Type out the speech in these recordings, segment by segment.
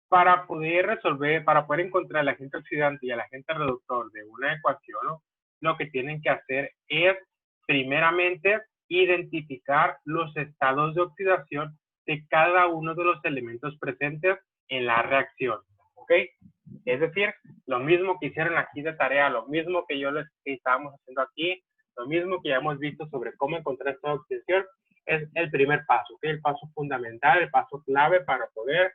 para poder resolver, para poder encontrar el agente oxidante y el agente reductor de una ecuación, ¿no? Lo que tienen que hacer es, primeramente, identificar los estados de oxidación de cada uno de los elementos presentes en la reacción, ¿ok? Es decir, lo mismo que hicieron aquí de tarea, lo mismo que estábamos haciendo aquí, lo mismo que ya hemos visto sobre cómo encontrar esta oxidación, es el primer paso, ¿ok? El paso fundamental, el paso clave para poder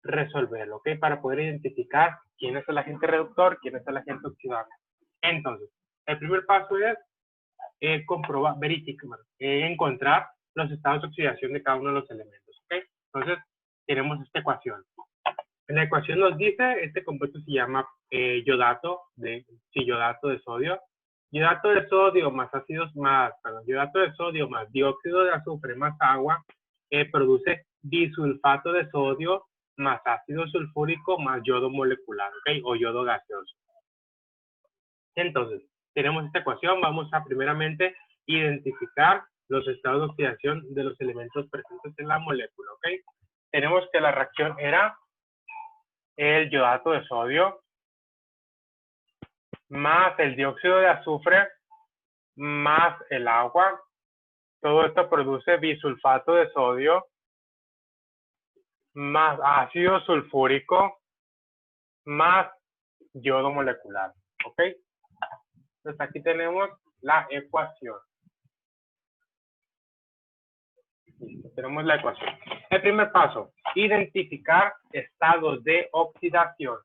resolverlo, ¿ok? Para poder identificar quién es el agente reductor, quién es el agente oxidante. Entonces, el primer paso es comprobar, verificar, encontrar los estados de oxidación de cada uno de los elementos, ¿ok? Entonces, tenemos esta ecuación. En la ecuación nos dice, este compuesto se llama yodato de sodio. Yodato de sodio yodato de sodio más dióxido de azufre más agua produce disulfato de sodio más ácido sulfúrico más yodo molecular, ¿ok? O yodo gaseoso. Entonces, tenemos esta ecuación, vamos a primeramente identificar los estados de oxidación de los elementos presentes en la molécula, ¿ok? Tenemos que la reacción era el yodato de sodio más el dióxido de azufre más el agua. Todo esto produce bisulfato de sodio más ácido sulfúrico más yodo molecular, ¿ok? Entonces aquí tenemos la ecuación. Listo, tenemos la ecuación. El primer paso, identificar estados de oxidación.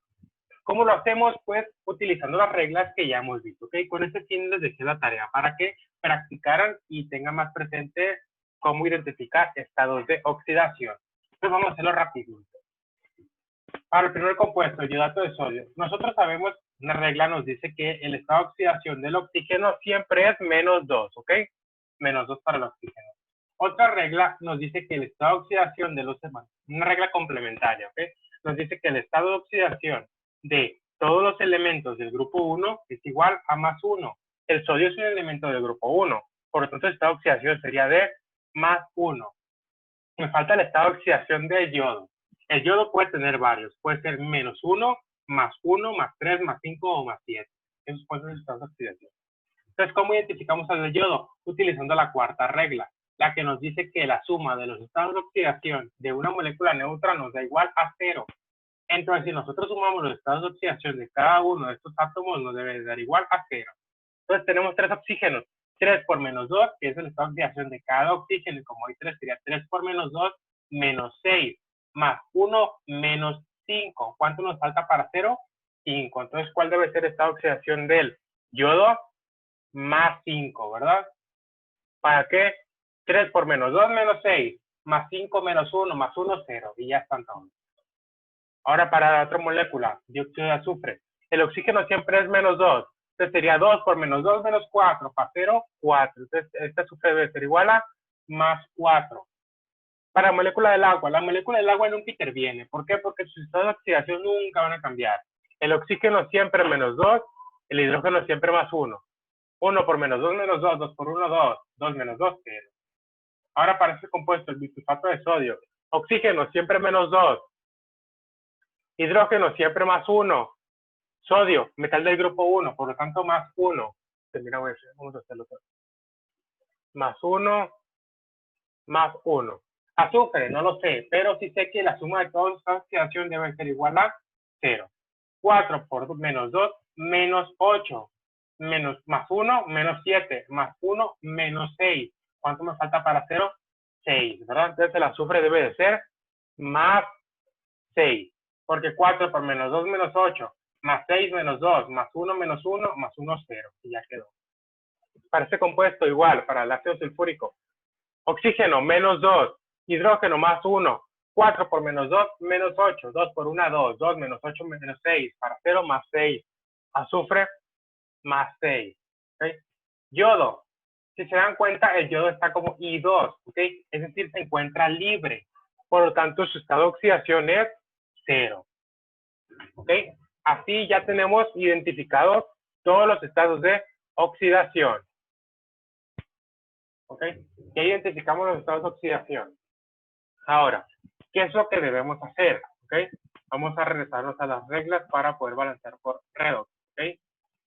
¿Cómo lo hacemos? Pues utilizando las reglas que ya hemos visto, ¿ok? Con este fin les dejé la tarea para que practicaran y tengan más presente cómo identificar estados de oxidación. Entonces vamos a hacerlo rapidito. Para el primer compuesto, el yodato de sodio, nosotros sabemos, una regla nos dice que el estado de oxidación del oxígeno siempre es -2, ¿ok? -2 para el oxígeno. Otra regla nos dice que el estado de oxidación de los demás, una regla complementaria, ¿ok? Nos dice que el estado de oxidación de todos los elementos del grupo 1 es igual a +1. El sodio es un elemento del grupo 1, por lo tanto el estado de oxidación sería de +1. Me falta el estado de oxidación del yodo. El yodo puede tener varios, puede ser -1, +1, +3, +5 o +7. Esos pueden ser los estados de oxidación. Entonces, ¿cómo identificamos al yodo? Utilizando la cuarta regla, la que nos dice que la suma de los estados de oxidación de una molécula neutra nos da igual a 0. Entonces, si nosotros sumamos los estados de oxidación de cada uno de estos átomos, nos debe dar igual a 0. Entonces, tenemos 3 oxígenos. 3 por -2, que es el estado de oxidación de cada oxígeno, y como hay 3, sería 3 por -2, -6, más 1, -5. ¿Cuánto nos falta para 0? 5. Entonces, ¿cuál debe ser el estado de oxidación del yodo? +5, ¿verdad? ¿Para qué? 3 por -2, -6, +5, -1, +1, 0. Y ya están todos. Ahora para la otra molécula, dióxido de azufre. El oxígeno siempre es -2. Entonces sería 2 por -2, -4. Para 0, 4. Entonces este azufre debe ser igual a +4. Para la molécula del agua nunca interviene. ¿Por qué? Porque sus estados de oxidación nunca van a cambiar. El oxígeno siempre -2, el hidrógeno siempre +1. 1 por -2, -2, 2 por 1, 2. 2 menos 2, 0. Ahora para este compuesto, el bisulfato de sodio. Oxígeno siempre -2. Hidrógeno siempre +1. Sodio, metal del grupo 1, por lo tanto +1. Vamos a hacerlo todo. +1, +1. Azufre, no lo sé, pero sí sé que la suma de todas las oxidaciones debe ser igual a 0. 4 por -2, -8. +1, -7. +1, -6. ¿Cuánto me falta para 0? 6, ¿verdad? Entonces el azufre debe de ser +6. Porque 4 por -2, -8. +6, -2, +1, -1, +1, 0. Y ya quedó. Para este compuesto igual, para el ácido sulfúrico. Oxígeno, -2. Hidrógeno, +1. 4 por -2, -8. 2 por 1, 2. 2 menos 8, -6. Para 0, +6. Azufre, +6. ¿Okay? Yodo. Si se dan cuenta, el yodo está como I2. ¿Okay? Es decir, se encuentra libre. Por lo tanto, su estado de oxidación es 0. ¿Ok? Así ya tenemos identificados todos los estados de oxidación. ¿Ok? Ya identificamos los estados de oxidación. Ahora, ¿Qué es lo que debemos hacer? ¿Okay? Vamos a regresarnos a las reglas para poder balancear por redox. ¿Okay?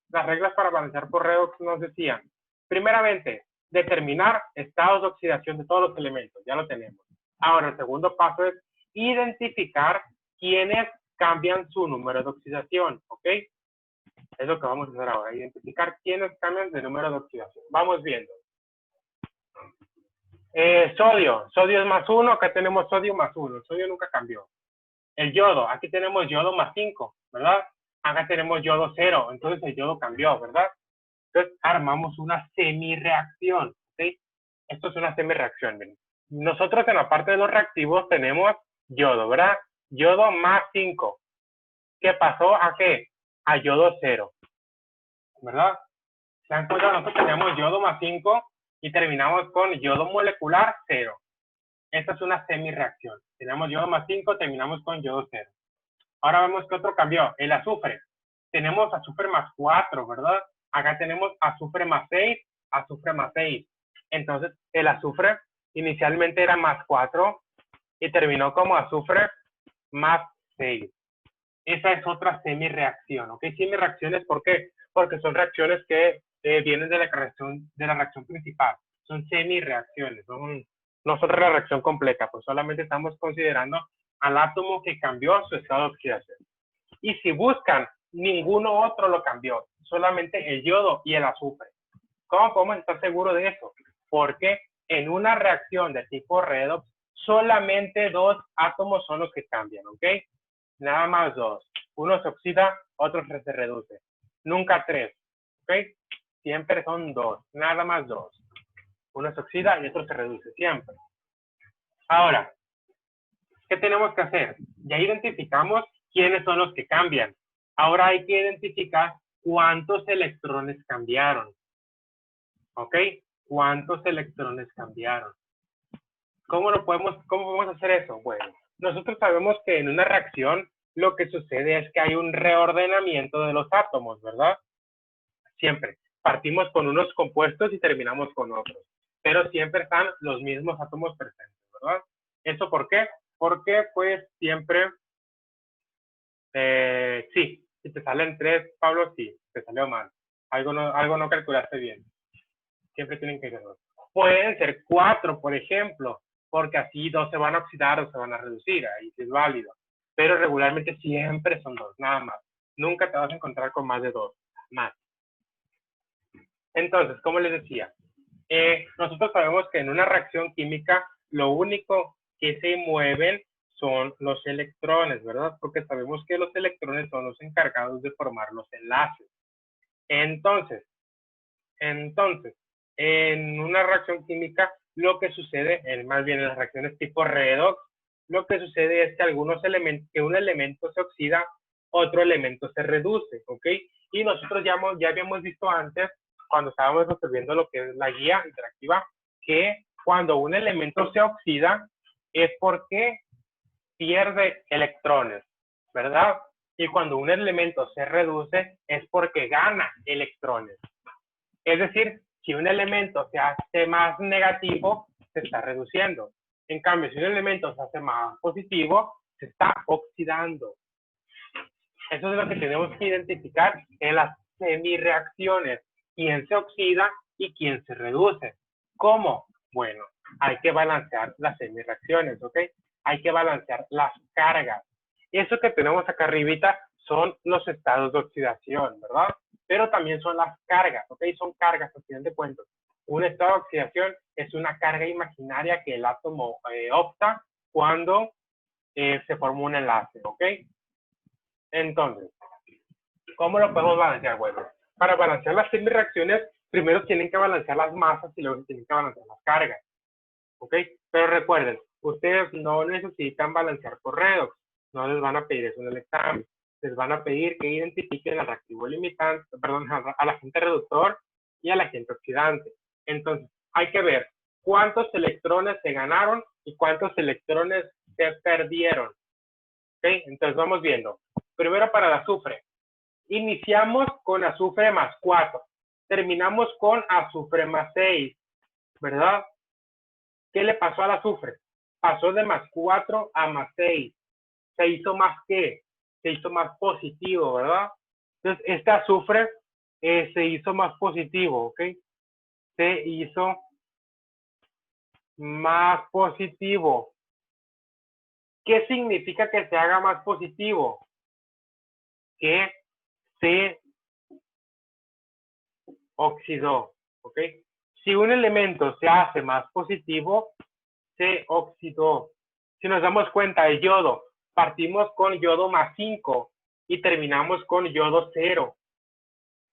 Las reglas para balancear por redox nos decían, primeramente, determinar estados de oxidación de todos los elementos. Ya lo tenemos. Ahora, el segundo paso es identificar quiénes cambian su número de oxidación. ¿Ok? Es lo que vamos a hacer ahora. Identificar quiénes cambian de número de oxidación. Vamos viendo. Sodio. Sodio es +1. Acá tenemos sodio +1. El sodio nunca cambió. El yodo. Aquí tenemos yodo +5, ¿verdad? Acá tenemos yodo 0. Entonces el yodo cambió, ¿verdad? Entonces armamos una semireacción. ¿Sí? Esto es una semireacción. Miren. Nosotros en la parte de los reactivos tenemos yodo, ¿verdad? Yodo +5. ¿Qué pasó? ¿A qué? A yodo 0. ¿Verdad? ¿Se dan cuenta? Nosotros teníamos yodo +5 y terminamos con yodo molecular 0. Esta es una semireacción. Tenemos yodo +5, terminamos con yodo 0. Ahora vemos que otro cambió, el azufre. Tenemos azufre +4, ¿verdad? Acá tenemos azufre +6, azufre +6. Entonces, el azufre inicialmente era +4 y terminó como azufre +6. Esa es otra semireacción, ¿ok? Semireacciones, ¿por qué? Porque son reacciones que vienen de la reacción principal. Son semireacciones, no son la reacción completa, pues solamente estamos considerando al átomo que cambió su estado de oxidación. Y si buscan, ninguno otro lo cambió, solamente el yodo y el azufre. ¿Cómo podemos estar seguros de eso? Porque en una reacción de tipo redox, solamente 2 átomos son los que cambian, ¿ok? Nada más 2. Uno se oxida, otro se reduce. Nunca 3, ¿ok? Siempre son 2, nada más 2. Uno se oxida y otro se reduce, siempre. Ahora, ¿qué tenemos que hacer? Ya identificamos quiénes son los que cambian. Ahora hay que identificar cuántos electrones cambiaron. ¿Ok? ¿Cuántos electrones cambiaron? ¿Cómo podemos hacer eso? Bueno, nosotros sabemos que en una reacción lo que sucede es que hay un reordenamiento de los átomos, ¿verdad? Siempre. Partimos con unos compuestos y terminamos con otros. Pero siempre están los mismos átomos presentes, ¿verdad? ¿Eso por qué? Porque pues siempre, sí, si te salen 3, Pablo, sí, te salió mal. Algo no calculaste bien. Siempre tienen que ser 2. Pueden ser 4, por ejemplo, porque así 2 se van a oxidar o se van a reducir, ahí sí es válido. Pero regularmente siempre son 2, nada más. Nunca te vas a encontrar con más de 2, más. Entonces, como les decía, nosotros sabemos que en una reacción química lo único que se mueven son los electrones, ¿verdad? Porque sabemos que los electrones son los encargados de formar los enlaces. Entonces, en una reacción química, lo que sucede, más bien en las reacciones tipo redox, lo que sucede es que un elemento se oxida, otro elemento se reduce, ¿ok? Y nosotros ya habíamos visto antes, cuando estábamos resolviendo lo que es la guía interactiva, que cuando un elemento se oxida es porque pierde electrones, ¿verdad? Y cuando un elemento se reduce es porque gana electrones. Es decir, si un elemento se hace más negativo, se está reduciendo. En cambio, si un elemento se hace más positivo, se está oxidando. Eso es lo que tenemos que identificar en las semireacciones. Quién se oxida y quién se reduce. ¿Cómo? Bueno, hay que balancear las semireacciones, ¿ok? Hay que balancear las cargas. Eso que tenemos acá arribita son los estados de oxidación, ¿verdad? Pero también son las cargas, ¿ok? Son cargas, al final de cuentas. Un estado de oxidación es una carga imaginaria que el átomo opta cuando se forma un enlace, ¿ok? Entonces, ¿cómo lo podemos balancear? Bueno, para balancear las semireacciones, primero tienen que balancear las masas y luego tienen que balancear las cargas, ¿ok? Pero recuerden, ustedes no necesitan balancear por redox, no les van a pedir eso en el examen. Les van a pedir que identifiquen al reactivo limitante, perdón, al agente reductor y al agente oxidante. Entonces, hay que ver cuántos electrones se ganaron y cuántos electrones se perdieron. ¿Ok? Entonces, vamos viendo. Primero para el azufre. Iniciamos con azufre +4. Terminamos con azufre +6. ¿Verdad? ¿Qué le pasó al azufre? Pasó de +4 a +6. Se hizo más ¿qué? Se hizo más positivo, ¿verdad? Entonces, este azufre se hizo más positivo, ¿ok? Se hizo más positivo. ¿Qué significa que se haga más positivo? Que se oxidó, ¿ok? Si un elemento se hace más positivo, se oxidó. Si nos damos cuenta, el yodo, partimos con yodo +5 y terminamos con yodo 0.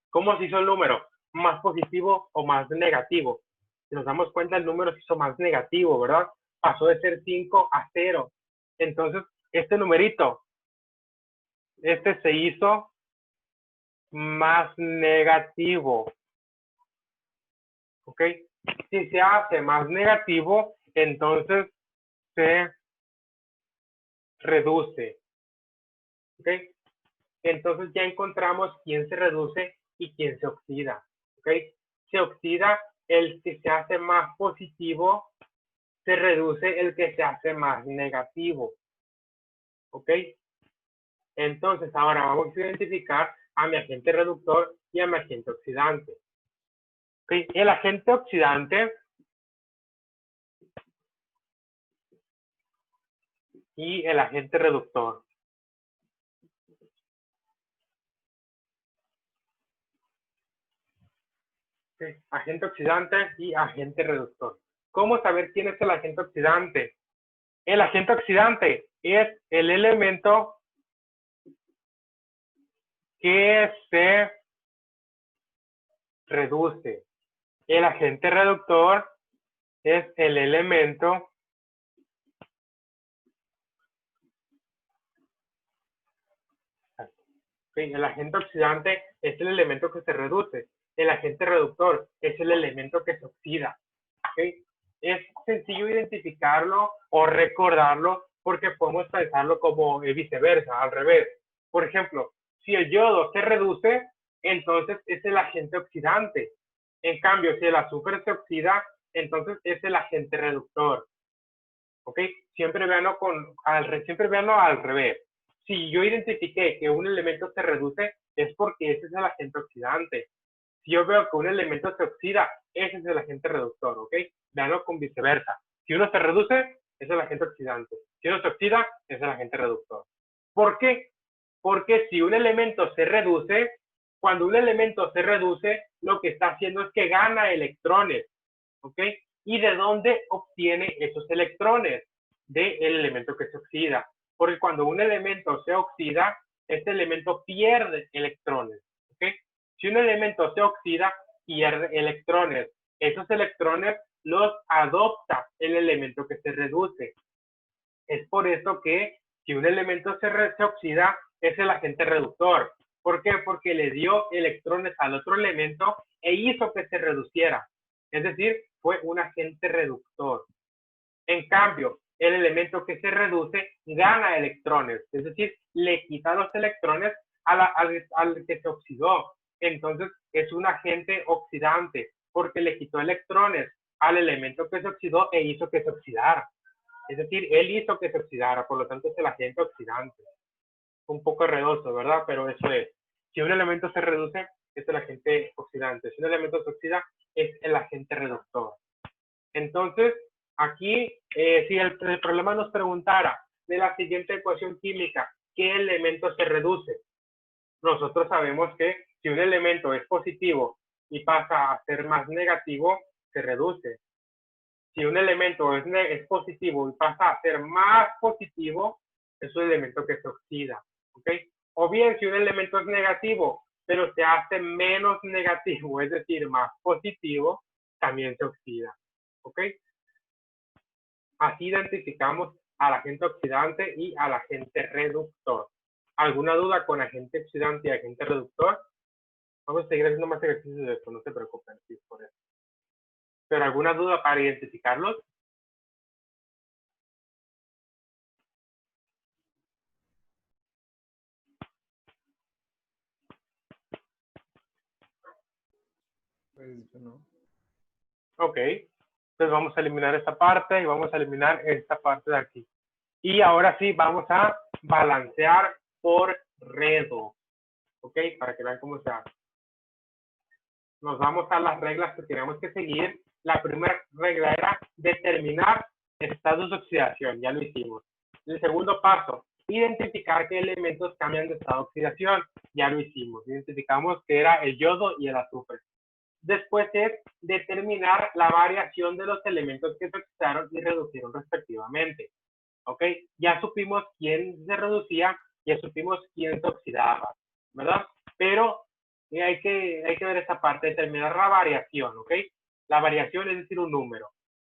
¿Cómo se hizo el número? ¿Más positivo o más negativo? Si nos damos cuenta, el número se hizo más negativo, ¿verdad? Pasó de ser 5 a 0. Entonces, este numerito, este se hizo más negativo. ¿Ok? Si se hace más negativo, entonces se reduce. ¿Ok? Entonces ya encontramos quién se reduce y quién se oxida. ¿Ok? Se oxida el que se hace más positivo, se reduce el que se hace más negativo. ¿Ok? Entonces ahora vamos a identificar a mi agente reductor y a mi agente oxidante. ¿Ok? El agente oxidante y el agente reductor. ¿Ok? Agente oxidante y agente reductor. ¿Cómo saber quién es el agente oxidante? El agente oxidante es el elemento que se reduce. El agente reductor es el elemento el agente oxidante es el elemento que se reduce. El agente reductor es el elemento que se oxida. ¿Okay? Es sencillo identificarlo o recordarlo porque podemos pensarlo como viceversa, al revés. Por ejemplo, si el yodo se reduce, entonces es el agente oxidante. En cambio, si el azúcar se oxida, entonces es el agente reductor. ¿Ok? Siempre véanlo al revés. Si yo identifiqué que un elemento se reduce, es porque ese es el agente oxidante. Si yo veo que un elemento se oxida, ese es el agente reductor, ¿ok? Veanlo con viceversa. Si uno se reduce, es el agente oxidante. Si uno se oxida, es el agente reductor. ¿Por qué? Porque si un elemento se reduce, cuando un elemento se reduce, lo que está haciendo es que gana electrones, ¿ok? ¿Y de dónde obtiene esos electrones? Del elemento que se oxida. Porque cuando un elemento se oxida, este elemento pierde electrones, ¿ok? Si un elemento se oxida, pierde electrones. Esos electrones los adopta el elemento que se reduce. Es por eso que si un elemento se oxida, es el agente reductor. ¿Por qué? Porque le dio electrones al otro elemento e hizo que se reduciera. Es decir, fue un agente reductor. En cambio, el elemento que se reduce gana electrones. Es decir, le quita los electrones al que se oxidó. Entonces, es un agente oxidante porque le quitó electrones al elemento que se oxidó e hizo que se oxidara. Es decir, él hizo que se oxidara, por lo tanto es el agente oxidante. Un poco enredoso, ¿verdad? Pero eso es. Si un elemento se reduce, es el agente oxidante. Si un elemento se oxida, es el agente reductor. Entonces, aquí, si el problema nos preguntara de la siguiente ecuación química, ¿qué elemento se reduce? Nosotros sabemos que si un elemento es positivo y pasa a ser más negativo, se reduce. Si un elemento es positivo y pasa a ser más positivo, es un elemento que se oxida. ¿Ok? O bien, si un elemento es negativo, pero se hace menos negativo, es decir, más positivo, también se oxida. ¿Ok? Así identificamos al agente oxidante y al agente reductor. ¿Alguna duda con agente oxidante y agente reductor? Vamos a seguir haciendo más ejercicios de esto, no se preocupen, sí, por eso. ¿Pero alguna duda para identificarlos? Pues yo no. Ok. Entonces vamos a eliminar esta parte y vamos a eliminar esta parte de aquí. Y ahora sí, vamos a balancear por redox. ¿Ok? Para que vean cómo se hace. Nos vamos a las reglas que tenemos que seguir. La primera regla era determinar estados de oxidación. Ya lo hicimos. El segundo paso, identificar qué elementos cambian de estado de oxidación. Ya lo hicimos. Identificamos que era el yodo y el azufre. Después es determinar la variación de los elementos que se oxidaron y reducieron respectivamente. ¿Ok? Ya supimos quién se reducía, ya supimos quién se oxidaba, ¿verdad? Pero hay que ver esta parte, determinar la variación, ¿ok? La variación es decir, un número.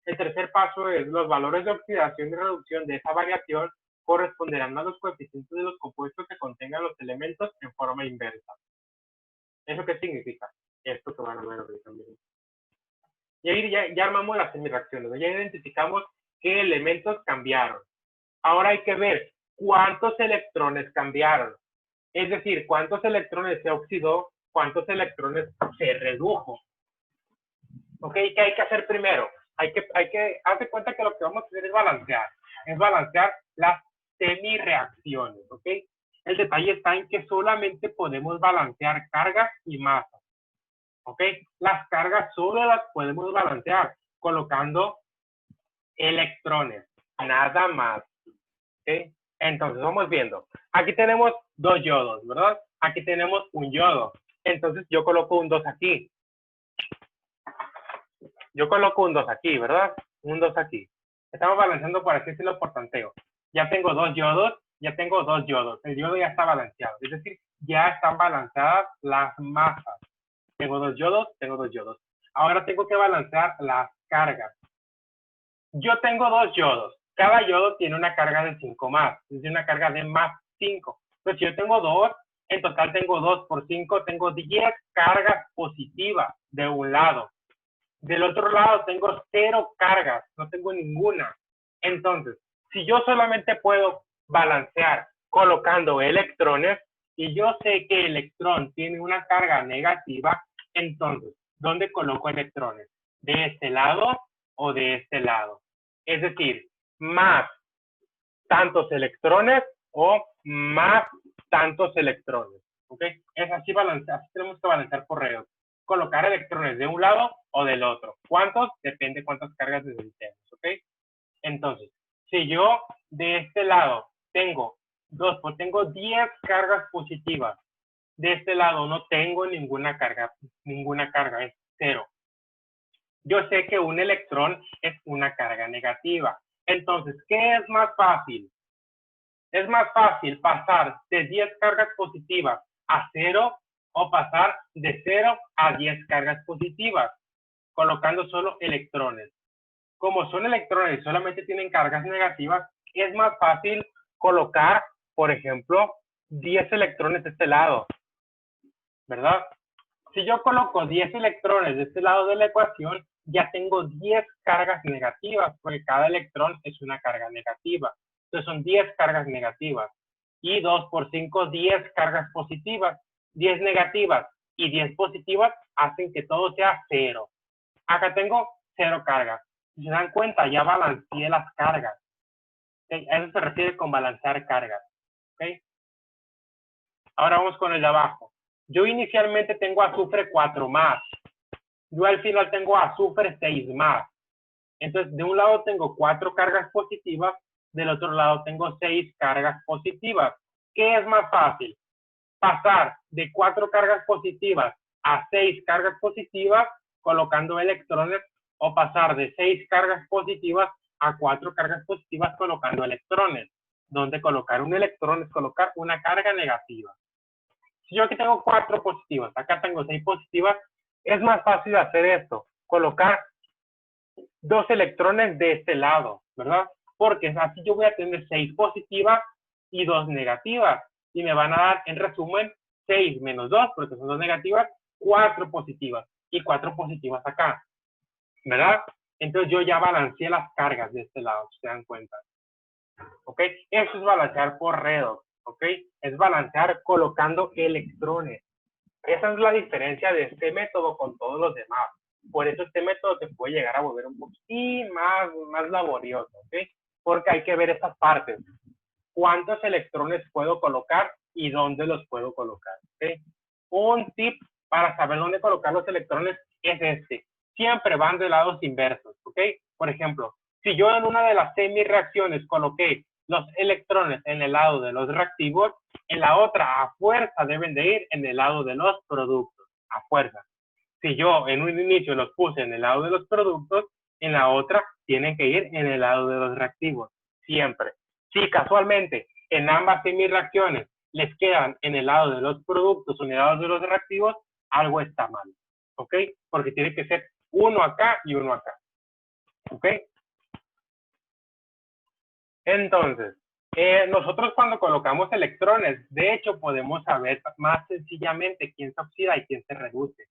El tercer paso es los valores de oxidación y reducción de esa variación corresponderán a los coeficientes de los compuestos que contengan los elementos en forma inversa. ¿Eso qué significa? Esto que van a ver hoy también. Y ahí ya armamos las semireacciones, ¿no? Ya identificamos qué elementos cambiaron. Ahora hay que ver cuántos electrones cambiaron. Es decir, cuántos electrones se oxidó, cuántos electrones se redujo. ¿Ok? ¿Qué hay que hacer primero? Haz cuenta que lo que vamos a hacer es balancear las semireacciones. ¿Ok? El detalle está en que solamente podemos balancear cargas y masas. ¿Ok? Las cargas solo las podemos balancear colocando electrones, nada más. ¿Ok? Entonces, vamos viendo. Aquí tenemos dos yodos, ¿verdad? Aquí tenemos un yodo. Entonces, yo coloco un 2 aquí. Yo coloco un 2 aquí, ¿verdad? Un 2 aquí. Estamos balanceando por así decirlo por tanteo. Ya tengo dos yodos, ya tengo dos yodos. El yodo ya está balanceado. Es decir, ya están balanceadas las masas. Tengo dos yodos, tengo dos yodos. Ahora tengo que balancear las cargas. Yo tengo dos yodos. Cada yodo tiene una carga de 5 más. Es decir, una carga de más 5. Entonces, si yo tengo dos, en total tengo 2 por 5, tengo 10 cargas positivas de un lado. Del otro lado tengo 0 cargas, no tengo ninguna. Entonces, si yo solamente puedo balancear colocando electrones, y yo sé que el electrón tiene una carga negativa, entonces, ¿dónde coloco electrones? ¿De este lado o de este lado? Es decir, más tantos electrones o más tantos electrones. ¿Ok? Es así, así tenemos que balancear por redox. Colocar electrones de un lado o del otro. ¿Cuántos? Depende cuántas cargas necesitemos. ¿Ok? Entonces, si yo de este lado tengo 2, pues tengo 10 cargas positivas. De este lado no tengo ninguna carga, es 0. Yo sé que un electrón es una carga negativa. Entonces, ¿qué es más fácil? Es más fácil pasar de 10 cargas positivas a 0 o pasar de 0 a 10 cargas positivas, colocando solo electrones. Como son electrones y solamente tienen cargas negativas, es más fácil colocar, por ejemplo, 10 electrones de este lado, ¿verdad? Si yo coloco 10 electrones de este lado de la ecuación, ya tengo 10 cargas negativas, porque cada electrón es una carga negativa. Entonces son 10 cargas negativas. Y 2 por 5, 10 cargas positivas. 10 negativas y 10 positivas hacen que todo sea 0. Acá tengo 0 cargas. Si se dan cuenta, ya balanceé las cargas. ¿Okay? A eso se refiere con balancear cargas. ¿Okay? Ahora vamos con el de abajo. Yo inicialmente tengo azufre 4 más. Yo al final tengo azufre 6 más. Entonces, de un lado tengo 4 cargas positivas, del otro lado tengo 6 cargas positivas. ¿Qué es más fácil? Pasar de 4 cargas positivas a 6 cargas positivas colocando electrones, o pasar de 6 cargas positivas a 4 cargas positivas colocando electrones. Donde colocar un electrón es colocar una carga negativa. Si yo aquí tengo 4 positivas, acá tengo 6 positivas, es más fácil hacer esto, colocar 2 electrones de este lado, ¿verdad? Porque así yo voy a tener 6 positivas y 2 negativas. Y me van a dar, en resumen, 6 menos 2, porque son 2 negativas, 4 positivas. Y 4 positivas acá, ¿verdad? Entonces yo ya balanceé las cargas de este lado, si se dan cuenta. ¿Ok? Eso es balancear por redox, ¿ok? Es balancear colocando electrones. Esa es la diferencia de este método con todos los demás. Por eso este método se puede llegar a volver un poquitín más laborioso, ¿ok? Porque hay que ver estas partes. ¿Cuántos electrones puedo colocar y dónde los puedo colocar? ¿Ok? Un tip para saber dónde colocar los electrones es este. Siempre van de lados inversos, ¿ok? Por ejemplo, si yo en una de las semi-reacciones coloqué los electrones en el lado de los reactivos, en la otra a fuerza deben de ir en el lado de los productos, a fuerza. Si yo en un inicio los puse en el lado de los productos, en la otra tienen que ir en el lado de los reactivos, siempre. Si casualmente en ambas semi-reacciones les quedan en el lado de los productos o en el lado de los reactivos, algo está mal, ¿ok? Porque tiene que ser uno acá y uno acá, ¿ok? Entonces, nosotros cuando colocamos electrones, de hecho podemos saber más sencillamente quién se oxida y quién se reduce.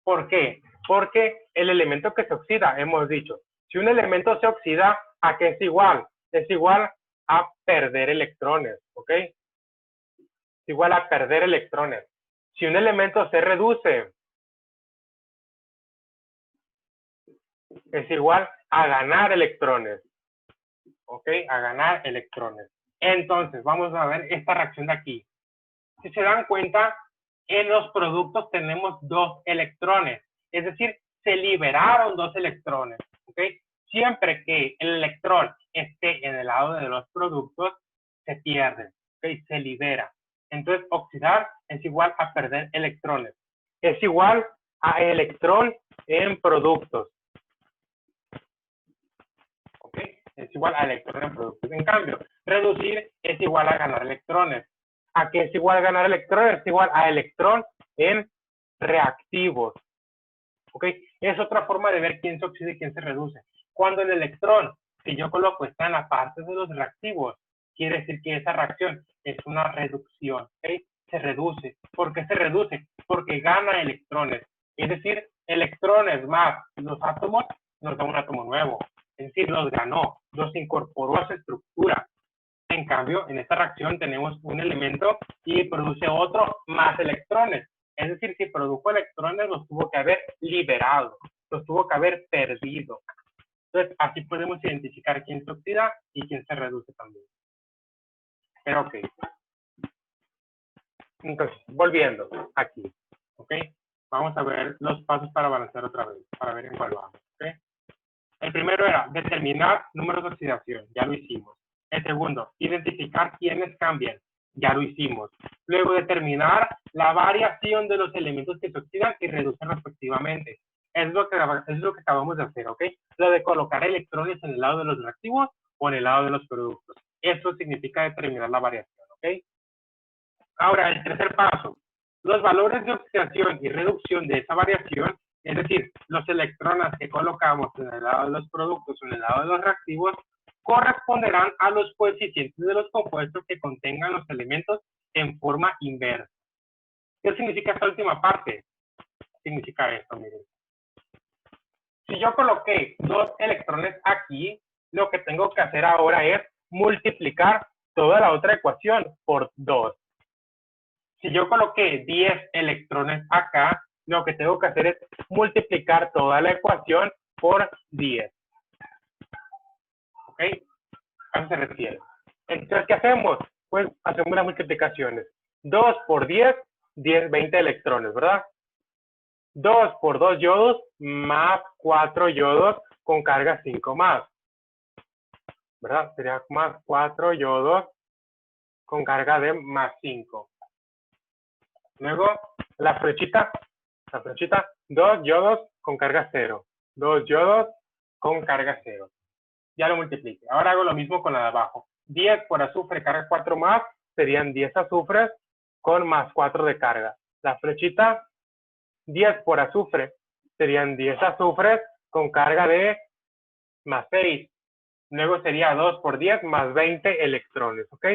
¿Por qué? Porque el elemento que se oxida, hemos dicho, si un elemento se oxida, ¿a qué es igual? Es igual a perder electrones, ¿ok? Es igual a perder electrones. Si un elemento se reduce, es igual a ganar electrones, ¿ok? A ganar electrones. Entonces, vamos a ver esta reacción de aquí. Si se dan cuenta, en los productos tenemos 2 electrones, es decir, se liberaron 2 electrones, ¿ok? Siempre que el electrón esté en el lado de los productos, se pierde, ¿ok? Se libera. Entonces, oxidar es igual a perder electrones. Es igual a electrón en productos, ¿ok? Es igual a electrón en productos. En cambio, reducir es igual a ganar electrones. ¿A qué es igual a ganar electrones? Es igual a electrón en reactivos. ¿Ok? Es otra forma de ver quién se oxida y quién se reduce. Cuando el electrón, si yo coloco, está en la parte de los reactivos, quiere decir que esa reacción es una reducción. ¿Ok? Se reduce. ¿Por qué se reduce? Porque gana electrones. Es decir, electrones más los átomos nos da un átomo nuevo. Es decir, los ganó, los incorporó a su estructura. En cambio, en esta reacción tenemos un elemento y produce otro más electrones. Es decir, si produjo electrones, los tuvo que haber liberado, los tuvo que haber perdido. Entonces, así podemos identificar quién se oxida y quién se reduce también. Pero ok. Entonces, volviendo aquí. Ok. Vamos a ver los pasos para balancear otra vez, para ver en cuál vamos. ¿Okay? El primero era determinar números de oxidación. Ya lo hicimos. El segundo, identificar quiénes cambian. Ya lo hicimos. Luego, determinar la variación de los elementos que se oxidan y reducen respectivamente. Es lo que acabamos de hacer, ¿ok? Lo de colocar electrones en el lado de los reactivos o en el lado de los productos. Eso significa determinar la variación, ¿ok? Ahora, el tercer paso. Los valores de oxidación y reducción de esa variación, es decir, los electrones que colocamos en el lado de los productos o en el lado de los reactivos, corresponderán a los coeficientes de los compuestos que contengan los elementos en forma inversa. ¿Qué significa esta última parte? Significa esto, miren. Si yo coloqué 2 electrones aquí, lo que tengo que hacer ahora es multiplicar toda la otra ecuación por 2. Si yo coloqué 10 electrones acá, lo que tengo que hacer es multiplicar toda la ecuación por 10. ¿Ok? A eso se refiere. Entonces, ¿qué hacemos? Pues hacemos las multiplicaciones. 2 por 10, 20 electrones, ¿verdad? 2 por 2 yodos más 4 yodos con carga 5 más. ¿Verdad? Sería más 4 yodos con carga de más 5. Luego, la flechita, 2 yodos con carga 0. 2 yodos con carga 0. Ya lo multipliqué. Ahora hago lo mismo con la de abajo. 10 por azufre, carga 4 más, serían 10 azufres con más 4 de carga. La flechita, 10 por azufre, serían 10 azufres con carga de más 6. Luego sería 2 por 10 más 20 electrones, ¿ok?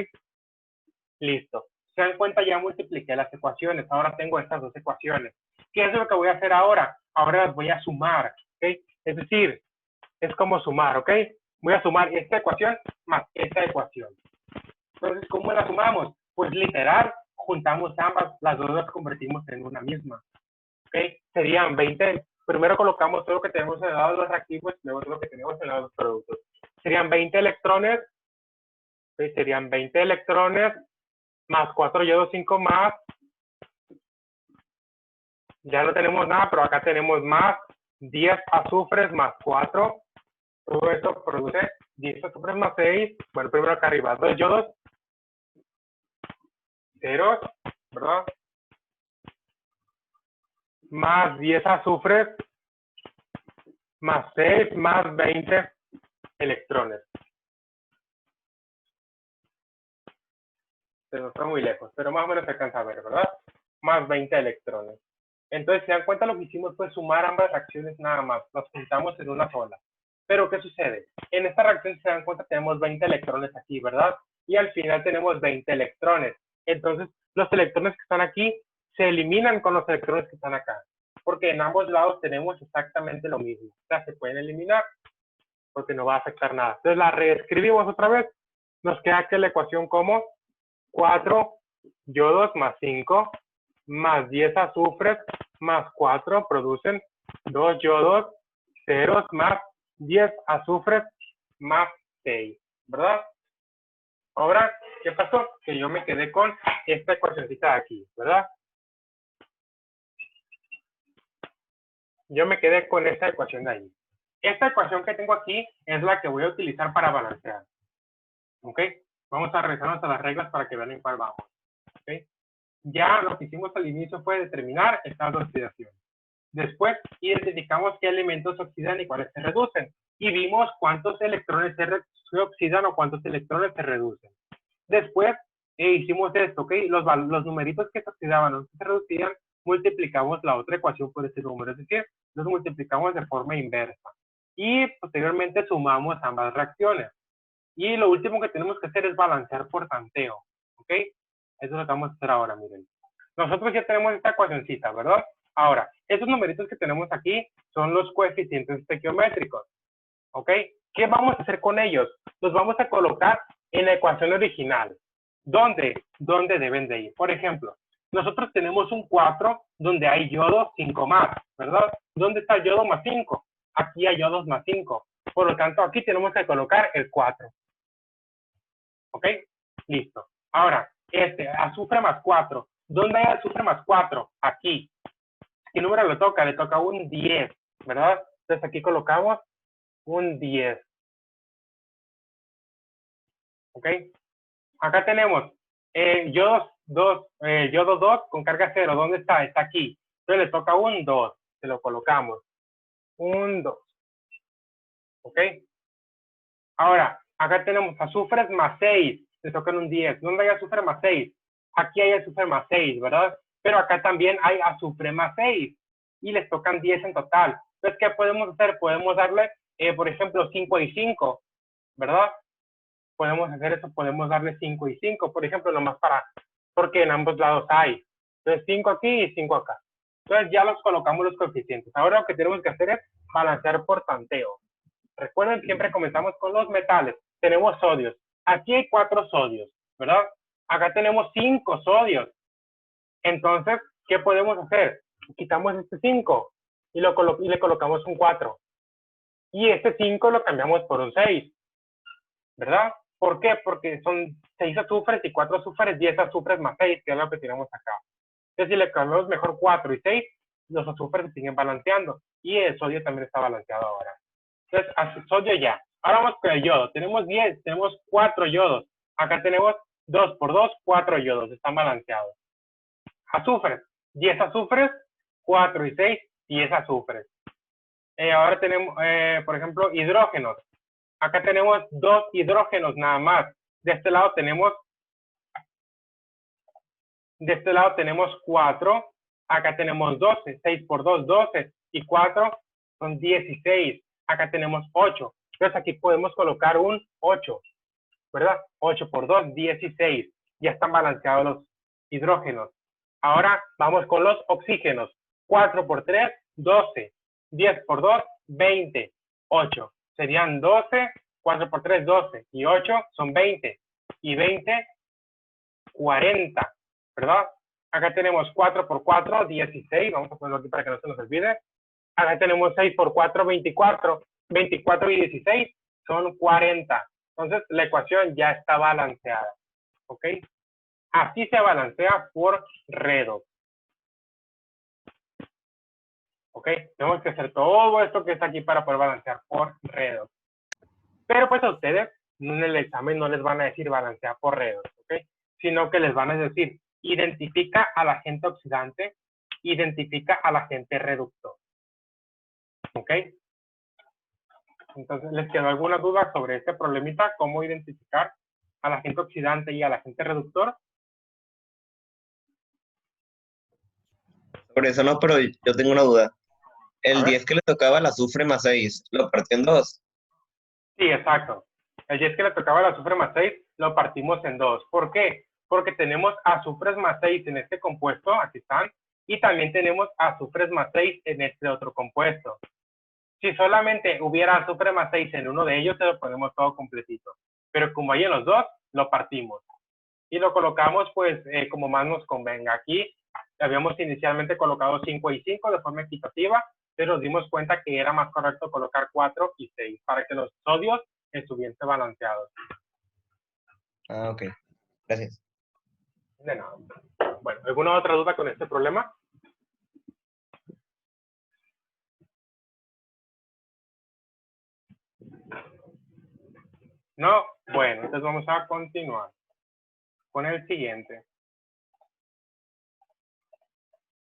Listo. Se dan cuenta, ya multipliqué las ecuaciones. Ahora tengo estas 2 ecuaciones. ¿Qué es lo que voy a hacer ahora? Ahora las voy a sumar, ¿ok? Es decir, es como sumar, ¿ok? Voy a sumar esta ecuación más esta ecuación. Entonces, ¿cómo la sumamos? Pues literal, juntamos ambas, las dos las convertimos en una misma, ¿ok? Serían 20, Primero colocamos todo lo que tenemos en el lado de los reactivos y luego todo lo que tenemos en el lado de los productos. Serían 20 electrones, ¿sí? Serían 20 electrones más 4 yodos, 5 más. Ya no tenemos nada, pero acá tenemos más 10 azufres más 4. Todo esto produce 10 azufres más 6. Bueno, primero acá arriba, 2 yodos, ceros, ¿verdad? Más 10 azufres, más 6, más 20 electrones. Se nos está muy lejos, pero más o menos se alcanza a ver, ¿verdad? Más 20 electrones. Entonces, si dan cuenta, lo que hicimos fue sumar ambas reacciones nada más. Las juntamos en una sola. Pero, ¿qué sucede? En esta reacción, si se dan cuenta, tenemos 20 electrones aquí, ¿verdad? Y al final tenemos 20 electrones. Entonces, los electrones que están aquí se eliminan con los electrones que están acá. Porque en ambos lados tenemos exactamente lo mismo. O sea, se pueden eliminar porque no va a afectar nada. Entonces, la reescribimos otra vez. Nos queda que la ecuación como 4 yodos más 5 más 10 azufres más 4 producen 2 yodos, ceros más 10 azufres más 6, ¿verdad? Ahora, ¿qué pasó? Que yo me quedé con esta ecuacióncita de aquí, ¿verdad? Yo me quedé con esta ecuación de ahí. Esta ecuación que tengo aquí es la que voy a utilizar para balancear. ¿Ok? Vamos a revisar nuestras reglas para que vean en cuál vamos. ¿Ok? Ya lo que hicimos al inicio fue determinar estado de oxidación. Después identificamos qué elementos se oxidan y cuáles se reducen. Y vimos cuántos electrones se oxidan o cuántos electrones se reducen. Después hicimos esto, ¿ok? Los numeritos que se oxidaban o que se reducían, multiplicamos la otra ecuación por ese número. Es decir, los multiplicamos de forma inversa. Y posteriormente sumamos ambas reacciones. Y lo último que tenemos que hacer es balancear por tanteo, ¿ok? Eso es lo que vamos a hacer ahora, miren. Nosotros ya tenemos esta ecuacióncita, ¿verdad? Ahora, estos numeritos que tenemos aquí son los coeficientes estequiométricos, ¿ok? ¿Qué vamos a hacer con ellos? Los vamos a colocar en la ecuación original. ¿Dónde? ¿Dónde deben de ir? Por ejemplo, nosotros tenemos un 4 donde hay yodo 5 más, ¿verdad? ¿Dónde está el yodo más 5? Aquí hay yodos más 5. Por lo tanto, aquí tenemos que colocar el 4. ¿Ok? Listo. Ahora, azufre más 4. ¿Dónde hay azufre más 4? Aquí. ¿Qué número le toca? Le toca un 10, ¿verdad? Entonces aquí colocamos un 10. ¿Ok? Acá tenemos yodo 2 con carga 0. ¿Dónde está? Está aquí. Entonces le toca un 2. Se lo colocamos. Un 2. ¿Ok? Ahora, acá tenemos azufres más 6. Le tocan un 10. ¿Dónde hay azufre más 6? Aquí hay azufre más 6, ¿verdad? Pero acá también hay azufre más 6. Y les tocan 10 en total. Entonces, ¿qué podemos hacer? Podemos darle, por ejemplo, 5 y 5, ¿verdad? Podemos hacer eso, podemos darle 5 y 5, por ejemplo, nomás porque en ambos lados hay. Entonces, 5 aquí y 5 acá. Entonces, ya los colocamos los coeficientes. Ahora lo que tenemos que hacer es balancear por tanteo. Recuerden, siempre comenzamos con los metales. Tenemos sodios. Aquí hay 4 sodios, ¿verdad? Acá tenemos 5 sodios. Entonces, ¿qué podemos hacer? Quitamos este 5 y le colocamos un 4. Y este 5 lo cambiamos por un 6, ¿verdad? ¿Por qué? Porque son 6 azufres y 4 azufres, 10 azufres más 6, que es lo que tenemos acá. Entonces, si le cambiamos mejor 4 y 6, los azufres se siguen balanceando. Y el sodio también está balanceado ahora. Entonces, sodio ya. Ahora vamos con el yodo. Tenemos 10, tenemos 4 yodos. Acá tenemos 2 por 2, 4 yodos. Están balanceados. Azufres. 10 azufres, 4 y 6, 10 azufres. Ahora tenemos, por ejemplo, hidrógenos. Acá tenemos 2 hidrógenos nada más. De este lado tenemos 4. Acá tenemos 12. 6 por 2, 12. Y 4 son 16. Acá tenemos 8. Entonces aquí podemos colocar un 8, ¿verdad? 8 por 2, 16. Ya están balanceados los hidrógenos. Ahora vamos con los oxígenos. 4 por 3, 12. 10 por 2, 20. 8. Serían 12. 4 por 3, 12. Y 8 son 20. Y 20, 40. ¿Verdad? Acá tenemos 4 por 4, 16. Vamos a ponerlo aquí para que no se nos olvide. Acá tenemos 6 por 4, 24. 24 y 16 son 40. Entonces, la ecuación ya está balanceada. ¿Ok? Así se balancea por redox. ¿Ok? Tenemos que hacer todo esto que está aquí para poder balancear por redox. Pero pues a ustedes en el examen no les van a decir balancea por redox, ¿ok? Sino que les van a decir identifica al agente oxidante, identifica al agente reductor. ¿Ok? Entonces, ¿les quedó alguna duda sobre este problemita? ¿Cómo identificar al agente oxidante y al agente reductor? Sobre eso no, pero yo tengo una duda. A El ver. 10 que le tocaba el azufre más 6, ¿lo partió en dos? Sí, exacto. El 10 que le tocaba el azufre más 6 lo partimos en dos. ¿Por qué? Porque tenemos azufres más 6 en este compuesto, aquí están, y también tenemos azufres más 6 en este otro compuesto. Si solamente hubiera azufre más 6 en uno de ellos, se lo ponemos todo completito. Pero como hay en los dos, lo partimos. Y lo colocamos, pues, como más nos convenga. Aquí habíamos inicialmente colocado 5 y 5 de forma equitativa, pero nos dimos cuenta que era más correcto colocar 4 y 6 para que los sodios estuviesen balanceados. Ah, ok. Gracias. De nada. Bueno, ¿alguna otra duda con este problema? No, bueno, entonces vamos a continuar con el siguiente.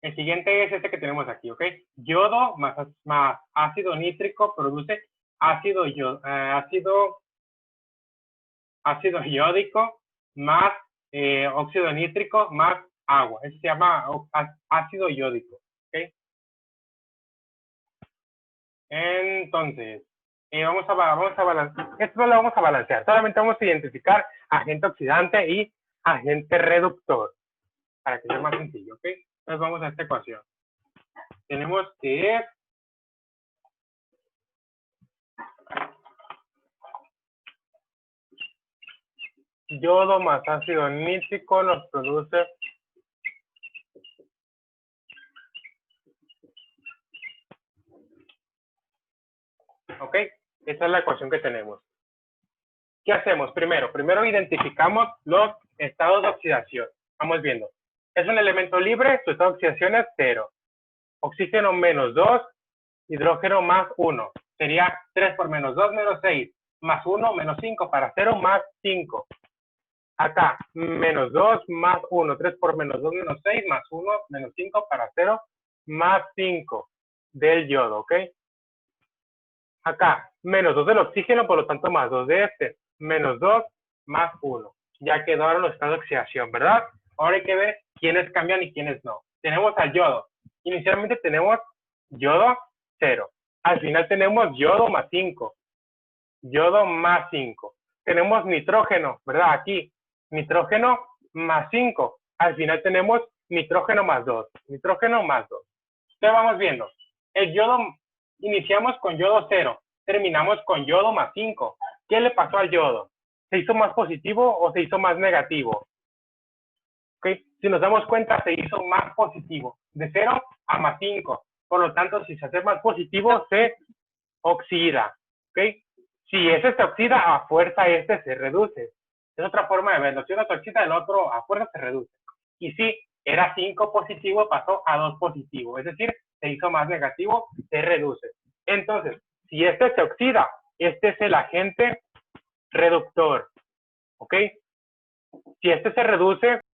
El siguiente es este que tenemos aquí, ¿ok? Yodo más ácido nítrico produce ácido iódico más óxido nítrico más agua. Eso se llama ácido iódico, ¿ok? Entonces, vamos a balancear. Esto no lo vamos a balancear. Solamente vamos a identificar agente oxidante y agente reductor. Para que sea más sencillo, ¿ok? Entonces vamos a esta ecuación. Tenemos que es yodo más ácido nítrico nos produce ¿ok? Esa es la ecuación que tenemos. ¿Qué hacemos? Primero identificamos los estados de oxidación. Vamos viendo. Es un elemento libre, su estado de oxidación es 0. Oxígeno menos 2, hidrógeno más 1. Sería 3 por menos 2 menos 6, más 1 menos 5 para 0 más 5. Acá, menos 2 más 1, 3 por menos 2 menos 6, más 1 menos 5 para 0 más 5 del yodo, ¿ok? Acá, menos 2 del oxígeno, por lo tanto más 2 de este, menos 2 más 1. Ya quedaron los estados de oxidación, ¿verdad? Ahora hay que ver quiénes cambian y quiénes no. Tenemos al yodo. Inicialmente tenemos yodo 0. Al final tenemos yodo más 5. Yodo más 5. Tenemos nitrógeno, ¿verdad? Aquí, nitrógeno más 5. Al final tenemos nitrógeno más 2. Nitrógeno más 2. Entonces vamos viendo. El yodo, iniciamos con yodo 0. Terminamos con yodo más 5. ¿Qué le pasó al yodo? ¿Se hizo más positivo o se hizo más negativo? ¿Okay? Si nos damos cuenta, se hizo más positivo. De 0 a más 5. Por lo tanto, si se hace más positivo, se oxida. ¿Okay? Si ese se oxida, a fuerza este se reduce. Es otra forma de verlo. Si uno se oxida, el otro a fuerza se reduce. Y si era 5 positivo, pasó a 2 positivo. Es decir, se hizo más negativo, se reduce. Entonces, si este se oxida, este es el agente reductor. ¿Ok? Si este se reduce,